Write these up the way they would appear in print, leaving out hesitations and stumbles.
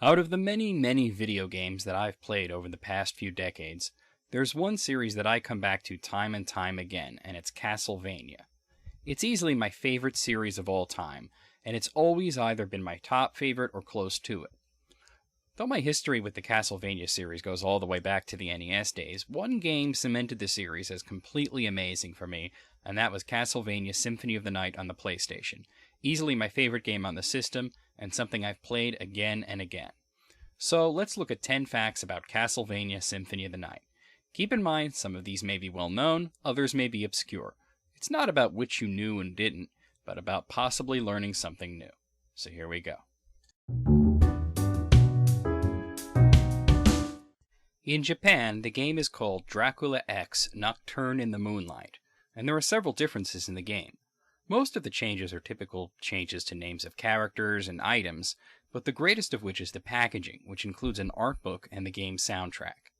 Out of the many, many video games that I've played over the past few decades, there's one series that I come back to time and time again, and it's CastleVania. It's easily my favorite series of all time, and it's always either been my top favorite or close to it. Though my history with the CastleVania series goes all the way back to the NES days, one game cemented the series as completely amazing for me, and that was CastleVania Symphony of the Night on the PlayStation. Easily my favorite game on the system, and something I've played again and again. So let's look at 10 facts about CastleVania Symphony of the Night. Keep in mind, some of these may be well known, others may be obscure. It's not about which you knew and didn't, but about possibly learning something new. So here we go. In Japan, the game is called Dracula X Nocturne in the Moonlight, and there are several differences in the game. Most of the changes are typical changes to names of characters and items, but the greatest of which is the packaging, which includes an art book and the game's soundtrack.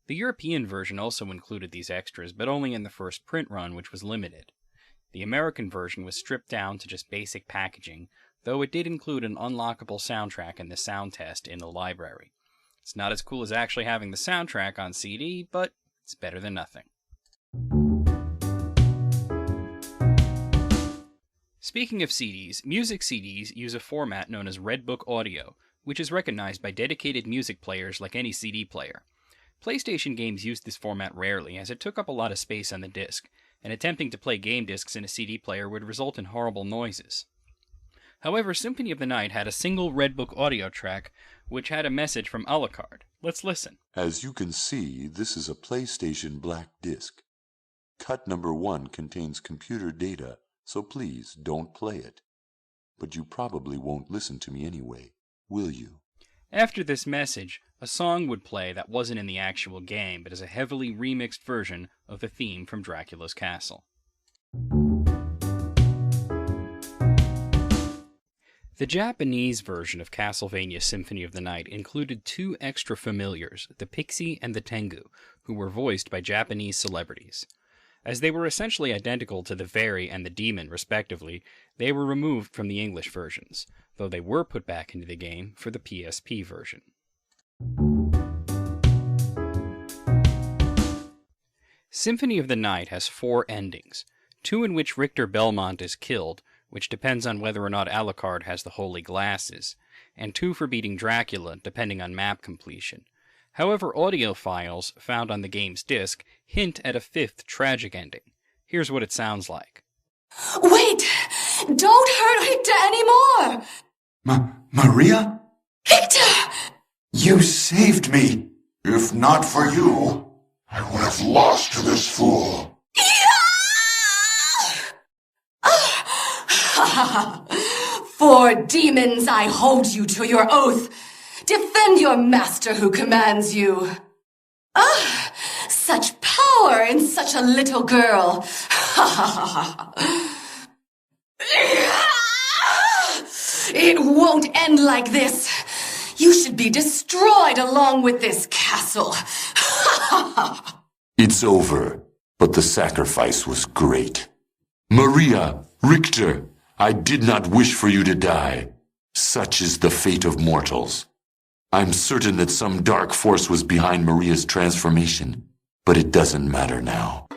The European version also included these extras, but only in the first print run, which was limited. The American version was stripped down to just basic packaging, though it did include an unlockable soundtrack and the sound test in the library. It's not as cool as actually having the soundtrack on CD, but it's better than nothing. Speaking of CDs, music CDs use a format known as Redbook audio, which is recognized by dedicated music players like any CD player. PlayStation games used this format rarely, as it took up a lot of space on the disc, and attempting to play game discs in a CD player would result in horrible noises. However, Symphony of the Night had a single Redbook audio track, which had a message from Alucard. Let's listen. As you can see, this is a PlayStation black disc. Cut number 1 contains computer data, so please don't play it. But you probably won't listen to me anyway, will you? After this message, a song would play that wasn't in the actual game, but is a heavily remixed version of the theme from Dracula's castle. The Japanese version of CastleVania Symphony of the Night included 2 extra familiars, the Pixie and the Tengu, who were voiced by Japanese celebrities. As they were essentially identical to the Fairy and the Demon, respectively, they were removed from the English versions, though they were put back into the game for the PSP version. Symphony of the Night has 4 endings, 2 in which Richter Belmont is killed, which depends on whether or not Alucard has the holy glasses, and 2 for beating Dracula, depending on map completion. However, audio files found on the game's disc hint at a 5th tragic ending. Here's what it sounds like. Wait! Don't hurt Richter anymore! Maria? Richter! You saved me. If not for you, I would have lost to this fool. For demons, I hold you to your oath. Defend your master who commands you. Such power in such a little girl. It won't end like this. You should be destroyed along with this castle. It's over, but the sacrifice was great. Maria, Richter, I did not wish for you to die. Such is the fate of mortals. I'm certain that some dark force was behind Maria's transformation, but it doesn't matter now.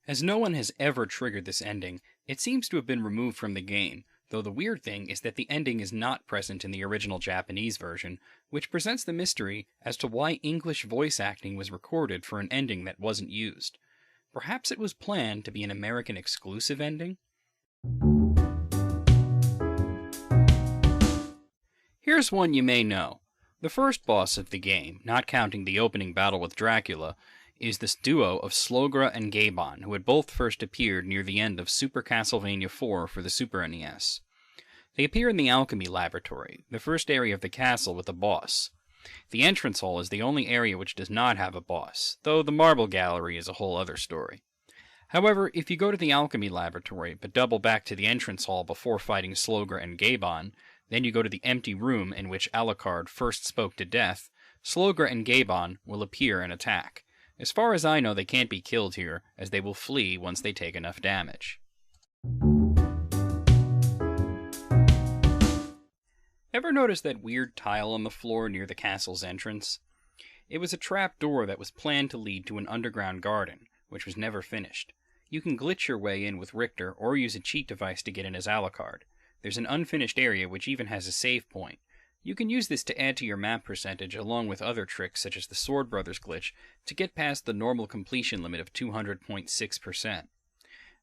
As no one has ever triggered this ending, it seems to have been removed from the game, though the weird thing is that the ending is not present in the original Japanese version, which presents the mystery as to why English voice acting was recorded for an ending that wasn't used. Perhaps it was planned to be an American exclusive ending? Here's one you may know. The first boss of the game, not counting the opening battle with Dracula, is this duo of Slogra and Gabon, who had both first appeared near the end of Super Castlevania IV for the Super NES. They appear in the Alchemy Laboratory, the first area of the castle with a boss. The entrance hall is the only area which does not have a boss, though the Marble Gallery is a whole other story. However, if you go to the Alchemy Laboratory, but double back to the entrance hall before fighting Slogra and Gabon, then you go to the empty room in which Alucard first spoke to Death, Slogra and Gabon will appear and attack. As far as I know, they can't be killed here, as they will flee once they take enough damage. Ever notice that weird tile on the floor near the castle's entrance? It was a trap door that was planned to lead to an underground garden, which was never finished. You can glitch your way in with Richter, or use a cheat device to get in as Alucard. There's an unfinished area which even has a save point. You can use this to add to your map percentage along with other tricks such as the Sword Brothers glitch to get past the normal completion limit of 200.6%.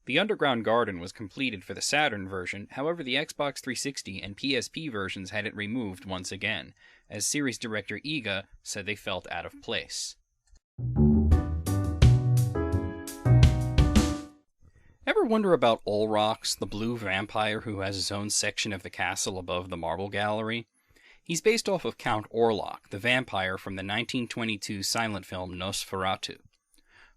The Underground Garden was completed for the Saturn version, however the Xbox 360 and PSP versions had it removed once again, as series director Iga said they felt out of place. Ever wonder about Olrox, the blue vampire who has his own section of the castle above the marble gallery? He's based off of Count Orlok, the vampire from the 1922 silent film Nosferatu.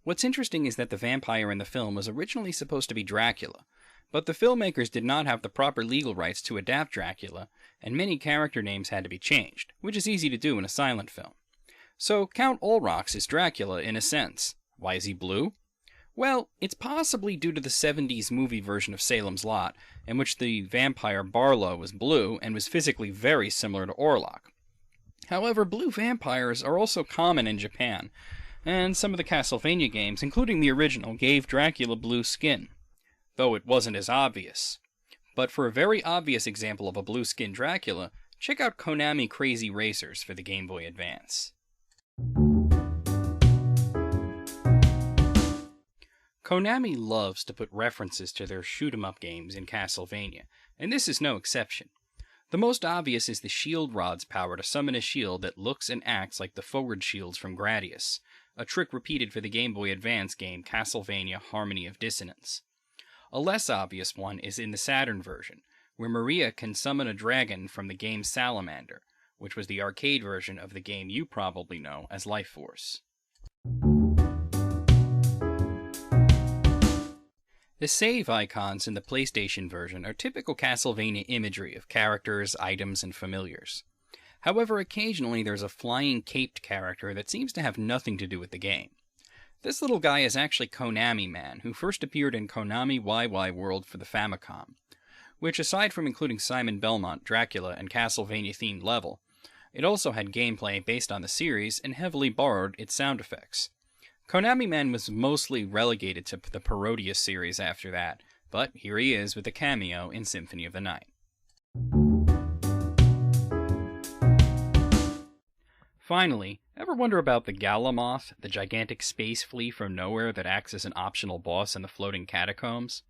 What's interesting is that the vampire in the film was originally supposed to be Dracula, but the filmmakers did not have the proper legal rights to adapt Dracula, and many character names had to be changed, which is easy to do in a silent film. So Count Olrox is Dracula in a sense. Why is he blue? Well, it's possibly due to the 70s movie version of Salem's Lot, in which the vampire Barlow was blue and was physically very similar to Orlok. However, blue vampires are also common in Japan, and some of the CastleVania games, including the original, gave Dracula blue skin, though it wasn't as obvious. But for a very obvious example of a blue-skinned Dracula, check out Konami Crazy Racers for the Game Boy Advance. Konami loves to put references to their shoot-'em-up games in Castlevania, and this is no exception. The most obvious is the shield rod's power to summon a shield that looks and acts like the forward shields from Gradius, a trick repeated for the Game Boy Advance game Castlevania Harmony of Dissonance. A less obvious one is in the Saturn version, where Maria can summon a dragon from the game Salamander, which was the arcade version of the game you probably know as Life Force. The save icons in the PlayStation version are typical Castlevania imagery of characters, items, and familiars. However, occasionally there's a flying caped character that seems to have nothing to do with the game. This little guy is actually Konami Man, who first appeared in Konami YY World for the Famicom, which aside from including Simon Belmont, Dracula, and Castlevania-themed level, it also had gameplay based on the series and heavily borrowed its sound effects. Konami Man was mostly relegated to the Parodius series after that, but here he is with a cameo in Symphony of the Night. Finally, ever wonder about the Galimov, the gigantic space flea from nowhere that acts as an optional boss in the floating catacombs?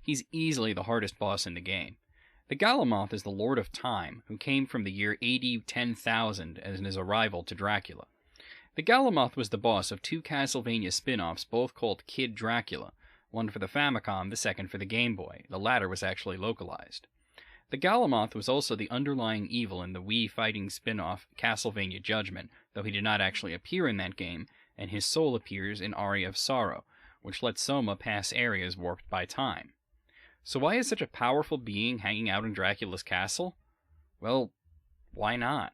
He's easily the hardest boss in the game. The Galimov is the Lord of Time, who came from the year AD 10,000 as his arrival to Dracula. The Galimov was the boss of two Castlevania spin-offs, both called Kid Dracula, one for the Famicom, the second for the Game Boy. The latter was actually localized. The Galimov was also the underlying evil in the Wii fighting spin-off Castlevania Judgment, though he did not actually appear in that game, and his soul appears in Aria of Sorrow, which lets Soma pass areas warped by time. So why is such a powerful being hanging out in Dracula's castle? Well, why not?